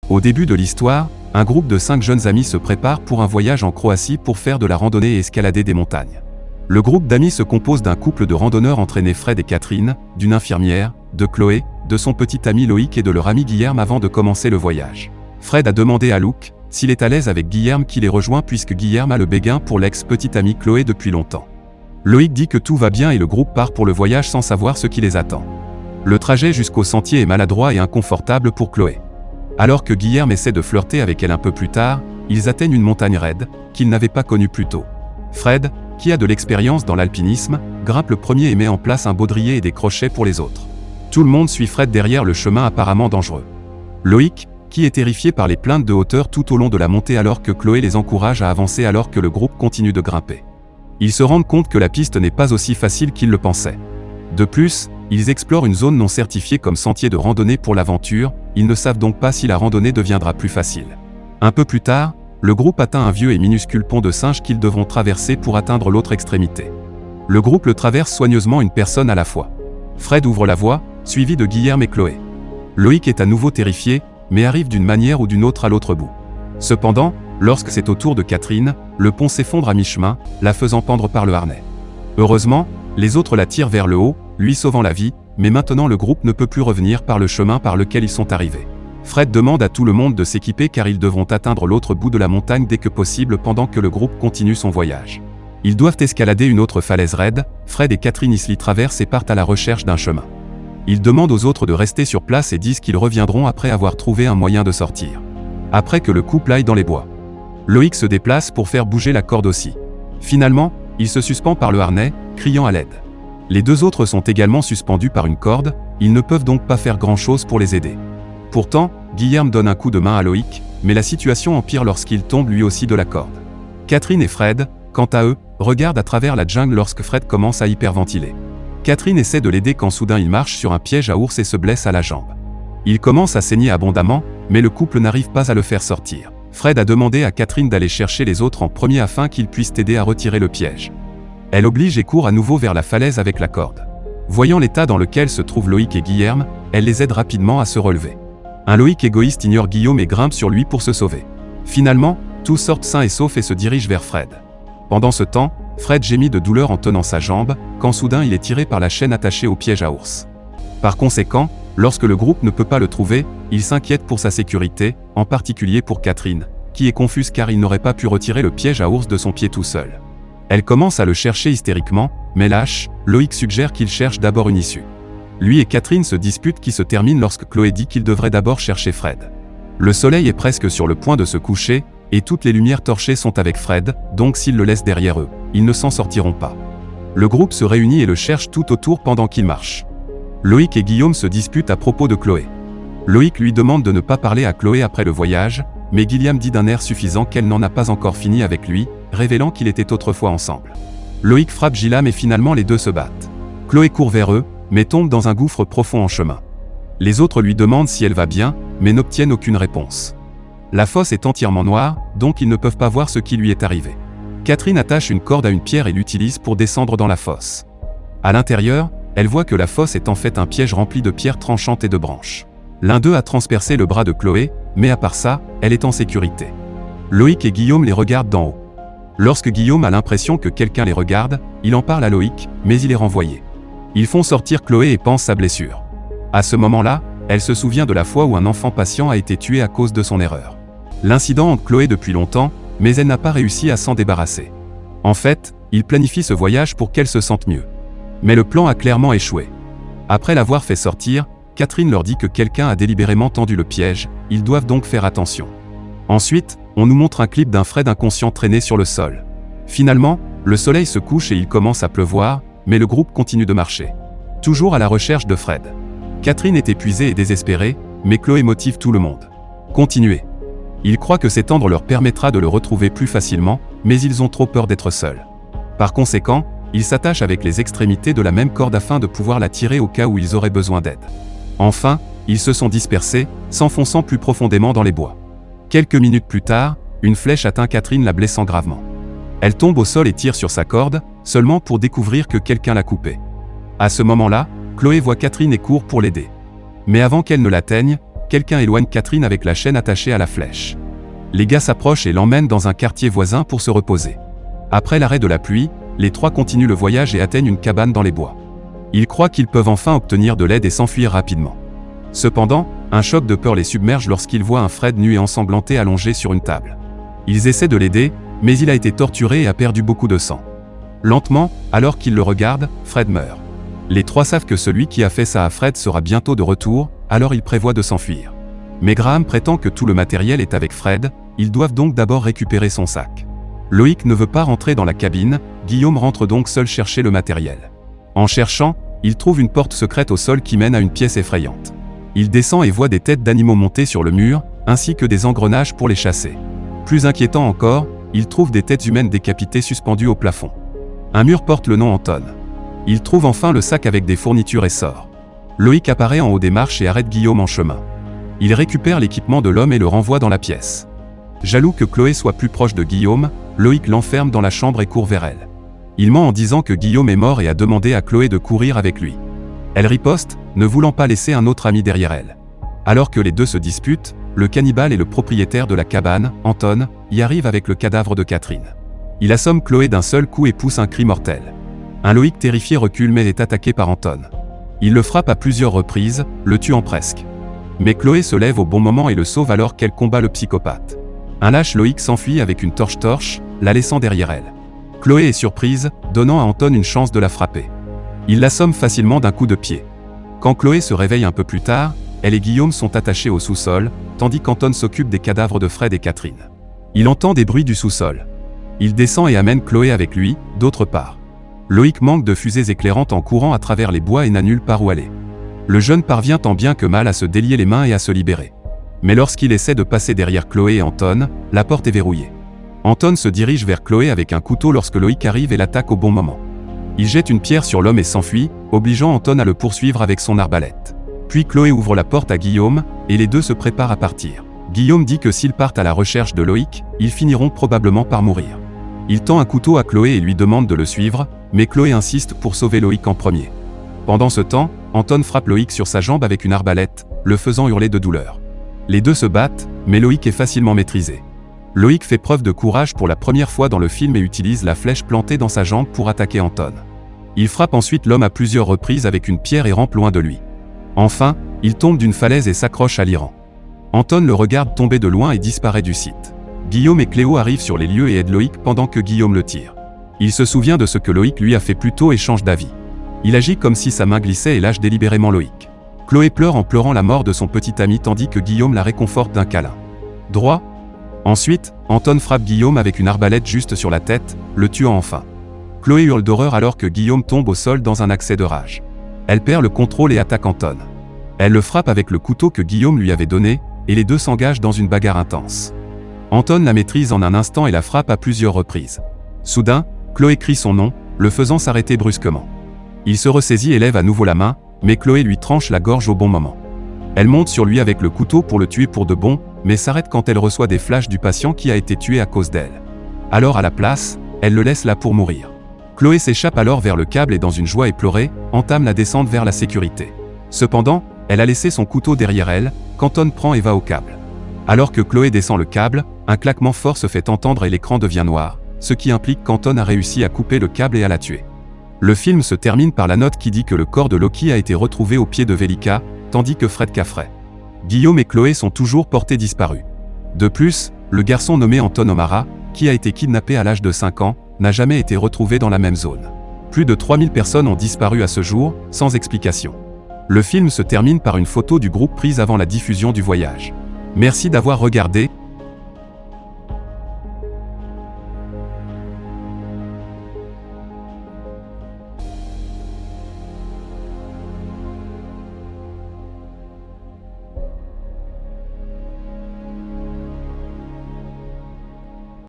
Au début de l'histoire, un groupe de 5 jeunes amis se prépare pour un voyage en Croatie pour faire de la randonnée et escalader des montagnes. Le groupe d'amis se compose d'un couple de randonneurs entraînés Fred et Catherine, d'une infirmière, de Chloé, de son petit ami Loïc et de leur ami Guilherme avant de commencer le voyage. Fred a demandé à Luke s'il est à l'aise avec Guilherme qui les rejoint puisque Guilherme a le béguin pour l'ex-petite amie Chloé depuis longtemps. Loïc dit que tout va bien et le groupe part pour le voyage sans savoir ce qui les attend. Le trajet jusqu'au sentier est maladroit et inconfortable pour Chloé. Alors que Guilherme essaie de flirter avec elle un peu plus tard, ils atteignent une montagne raide, qu'ils n'avaient pas connue plus tôt. Fred, qui a de l'expérience dans l'alpinisme, grimpe le premier et met en place un baudrier et des crochets pour les autres. Tout le monde suit Fred derrière le chemin apparemment dangereux. Loïc, qui est terrifié par les plaintes de hauteur tout au long de la montée alors que Chloé les encourage à avancer alors que le groupe continue de grimper. Ils se rendent compte que la piste n'est pas aussi facile qu'ils le pensaient. De plus, ils explorent une zone non certifiée comme sentier de randonnée pour l'aventure, ils ne savent donc pas si la randonnée deviendra plus facile. Un peu plus tard, le groupe atteint un vieux et minuscule pont de singes qu'ils devront traverser pour atteindre l'autre extrémité. Le groupe le traverse soigneusement une personne à la fois. Fred ouvre la voie, suivi de Guilherme et Chloé. Loïc est à nouveau terrifié, mais arrive d'une manière ou d'une autre à l'autre bout. Cependant, lorsque c'est au tour de Catherine, le pont s'effondre à mi-chemin, la faisant pendre par le harnais. Heureusement, les autres la tirent vers le haut, lui sauvant la vie, mais maintenant le groupe ne peut plus revenir par le chemin par lequel ils sont arrivés. Fred demande à tout le monde de s'équiper car ils devront atteindre l'autre bout de la montagne dès que possible pendant que le groupe continue son voyage. Ils doivent escalader une autre falaise raide, Fred et Catherine y traversent et partent à la recherche d'un chemin. Ils demandent aux autres de rester sur place et disent qu'ils reviendront après avoir trouvé un moyen de sortir. Après que le couple aille dans les bois. Loïc se déplace pour faire bouger la corde aussi. Finalement, il se suspend par le harnais, criant à l'aide. Les deux autres sont également suspendus par une corde, ils ne peuvent donc pas faire grand-chose pour les aider. Pourtant, Guilherme donne un coup de main à Loïc, mais la situation empire lorsqu'il tombe lui aussi de la corde. Catherine et Fred, quant à eux, regardent à travers la jungle lorsque Fred commence à hyperventiler. Catherine essaie de l'aider quand soudain il marche sur un piège à ours et se blesse à la jambe. Il commence à saigner abondamment, mais le couple n'arrive pas à le faire sortir. Fred a demandé à Catherine d'aller chercher les autres en premier afin qu'ils puissent aider à retirer le piège. Elle oblige et court à nouveau vers la falaise avec la corde. Voyant l'état dans lequel se trouvent Loïc et Guilherme, elle les aide rapidement à se relever. Un Loïc égoïste ignore Guillaume et grimpe sur lui pour se sauver. Finalement, tous sortent sains et saufs et se dirigent vers Fred. Pendant ce temps, Fred gémit de douleur en tenant sa jambe, quand soudain il est tiré par la chaîne attachée au piège à ours. Par conséquent, lorsque le groupe ne peut pas le trouver, il s'inquiète pour sa sécurité, en particulier pour Catherine, qui est confuse car il n'aurait pas pu retirer le piège à ours de son pied tout seul. Elle commence à le chercher hystériquement, mais lâche, Loïc suggère qu'il cherche d'abord une issue. Lui et Catherine se disputent qui se termine lorsque Chloé dit qu'il devrait d'abord chercher Fred. Le soleil est presque sur le point de se coucher, et toutes les lumières torchées sont avec Fred, donc s'ils le laissent derrière eux, ils ne s'en sortiront pas. Le groupe se réunit et le cherche tout autour pendant qu'il marche. Loïc et Guillaume se disputent à propos de Chloé. Loïc lui demande de ne pas parler à Chloé après le voyage, mais Guilherme dit d'un air suffisant qu'elle n'en a pas encore fini avec lui, révélant qu'ils étaient autrefois ensemble. Loïc frappe Guilherme et finalement les deux se battent. Chloé court vers eux, mais tombe dans un gouffre profond en chemin. Les autres lui demandent si elle va bien, mais n'obtiennent aucune réponse. La fosse est entièrement noire, donc ils ne peuvent pas voir ce qui lui est arrivé. Catherine attache une corde à une pierre et l'utilise pour descendre dans la fosse. À l'intérieur, elle voit que la fosse est en fait un piège rempli de pierres tranchantes et de branches. L'un d'eux a transpercé le bras de Chloé, mais à part ça, elle est en sécurité. Loïc et Guillaume les regardent d'en haut. Lorsque Guillaume a l'impression que quelqu'un les regarde, il en parle à Loïc, mais il est renvoyé. Ils font sortir Chloé et pansent sa blessure. À ce moment-là, elle se souvient de la fois où un enfant patient a été tué à cause de son erreur. L'incident hante Chloé depuis longtemps, mais elle n'a pas réussi à s'en débarrasser. En fait, il planifie ce voyage pour qu'elle se sente mieux. Mais le plan a clairement échoué. Après l'avoir fait sortir, Catherine leur dit que quelqu'un a délibérément tendu le piège, ils doivent donc faire attention. Ensuite, on nous montre un clip d'un Fred inconscient traîné sur le sol. Finalement, le soleil se couche et il commence à pleuvoir, mais le groupe continue de marcher. Toujours à la recherche de Fred. Catherine est épuisée et désespérée, mais Chloé motive tout le monde. Continuez. Ils croient que s'étendre leur permettra de le retrouver plus facilement, mais ils ont trop peur d'être seuls. Par conséquent, ils s'attachent avec les extrémités de la même corde afin de pouvoir la tirer au cas où ils auraient besoin d'aide. Enfin, ils se sont dispersés, s'enfonçant plus profondément dans les bois. Quelques minutes plus tard, une flèche atteint Catherine la blessant gravement. Elle tombe au sol et tire sur sa corde, seulement pour découvrir que quelqu'un l'a coupée. À ce moment-là, Chloé voit Catherine et court pour l'aider. Mais avant qu'elle ne l'atteigne, quelqu'un éloigne Catherine avec la chaîne attachée à la flèche. Les gars s'approchent et l'emmènent dans un quartier voisin pour se reposer. Après l'arrêt de la pluie, les trois continuent le voyage et atteignent une cabane dans les bois. Ils croient qu'ils peuvent enfin obtenir de l'aide et s'enfuir rapidement. Cependant, un choc de peur les submerge lorsqu'ils voient un Fred nu et ensanglanté allongé sur une table. Ils essaient de l'aider, mais il a été torturé et a perdu beaucoup de sang. Lentement, alors qu'ils le regardent, Fred meurt. Les trois savent que celui qui a fait ça à Fred sera bientôt de retour, alors ils prévoient de s'enfuir. Mais Graham prétend que tout le matériel est avec Fred, ils doivent donc d'abord récupérer son sac. Loïc ne veut pas rentrer dans la cabine, Guillaume rentre donc seul chercher le matériel. En cherchant, il trouve une porte secrète au sol qui mène à une pièce effrayante. Il descend et voit des têtes d'animaux montées sur le mur, ainsi que des engrenages pour les chasser. Plus inquiétant encore, il trouve des têtes humaines décapitées suspendues au plafond. Un mur porte le nom Anton. Il trouve enfin le sac avec des fournitures et sort. Loïc apparaît en haut des marches et arrête Guillaume en chemin. Il récupère l'équipement de l'homme et le renvoie dans la pièce. Jaloux que Chloé soit plus proche de Guillaume, Loïc l'enferme dans la chambre et court vers elle. Il ment en disant que Guillaume est mort et a demandé à Chloé de courir avec lui. Elle riposte, ne voulant pas laisser un autre ami derrière elle. Alors que les deux se disputent, le cannibale et le propriétaire de la cabane, Anton, y arrive avec le cadavre de Catherine. Il assomme Chloé d'un seul coup et pousse un cri mortel. Un Loïc terrifié recule mais est attaqué par Anton. Il le frappe à plusieurs reprises, le tuant presque. Mais Chloé se lève au bon moment et le sauve alors qu'elle combat le psychopathe. Un lâche Loïc s'enfuit avec une torche, la laissant derrière elle. Chloé est surprise, donnant à Anton une chance de la frapper. Il l'assomme facilement d'un coup de pied. Quand Chloé se réveille un peu plus tard, elle et Guillaume sont attachés au sous-sol, tandis qu'Anton s'occupe des cadavres de Fred et Catherine. Il entend des bruits du sous-sol. Il descend et amène Chloé avec lui, d'autre part. Loïc manque de fusées éclairantes en courant à travers les bois et n'a nulle part où aller. Le jeune parvient tant bien que mal à se délier les mains et à se libérer. Mais lorsqu'il essaie de passer derrière Chloé et Anton, la porte est verrouillée. Anton se dirige vers Chloé avec un couteau lorsque Loïc arrive et l'attaque au bon moment. Il jette une pierre sur l'homme et s'enfuit, obligeant Anton à le poursuivre avec son arbalète. Puis Chloé ouvre la porte à Guillaume, et les deux se préparent à partir. Guillaume dit que s'ils partent à la recherche de Loïc, ils finiront probablement par mourir. Il tend un couteau à Chloé et lui demande de le suivre, mais Chloé insiste pour sauver Loïc en premier. Pendant ce temps, Anton frappe Loïc sur sa jambe avec une arbalète, le faisant hurler de douleur. Les deux se battent, mais Loïc est facilement maîtrisé. Loïc fait preuve de courage pour la première fois dans le film et utilise la flèche plantée dans sa jambe pour attaquer Anton. Il frappe ensuite l'homme à plusieurs reprises avec une pierre et rampe loin de lui. Enfin, il tombe d'une falaise et s'accroche à l'Iran. Anton le regarde tomber de loin et disparaît du site. Guillaume et Cléo arrivent sur les lieux et aident Loïc pendant que Guillaume le tire. Il se souvient de ce que Loïc lui a fait plus tôt et change d'avis. Il agit comme si sa main glissait et lâche délibérément Loïc. Chloé pleure en pleurant la mort de son petit ami tandis que Guillaume la réconforte d'un câlin. Droit ? Ensuite, Anton frappe Guillaume avec une arbalète juste sur la tête, le tuant enfin. Chloé hurle d'horreur alors que Guillaume tombe au sol dans un accès de rage. Elle perd le contrôle et attaque Anton. Elle le frappe avec le couteau que Guillaume lui avait donné, et les deux s'engagent dans une bagarre intense. Anton la maîtrise en un instant et la frappe à plusieurs reprises. Soudain, Chloé crie son nom, le faisant s'arrêter brusquement. Il se ressaisit et lève à nouveau la main, mais Chloé lui tranche la gorge au bon moment. Elle monte sur lui avec le couteau pour le tuer pour de bon, mais s'arrête quand elle reçoit des flashs du patient qui a été tué à cause d'elle. Alors à la place, elle le laisse là pour mourir. Chloé s'échappe alors vers le câble et dans une joie éplorée, entame la descente vers la sécurité. Cependant, elle a laissé son couteau derrière elle, qu'Anton prend et va au câble. Alors que Chloé descend le câble, un claquement fort se fait entendre et l'écran devient noir, ce qui implique qu'Anton a réussi à couper le câble et à la tuer. Le film se termine par la note qui dit que le corps de Loki a été retrouvé au pied de Velika, tandis que Fred Caffrey. Guillaume et Chloé sont toujours portés disparus. De plus, le garçon nommé Anton O'Mara, qui a été kidnappé à l'âge de 5 ans, n'a jamais été retrouvé dans la même zone. Plus de 3000 personnes ont disparu à ce jour, sans explication. Le film se termine par une photo du groupe prise avant la diffusion du voyage. Merci d'avoir regardé.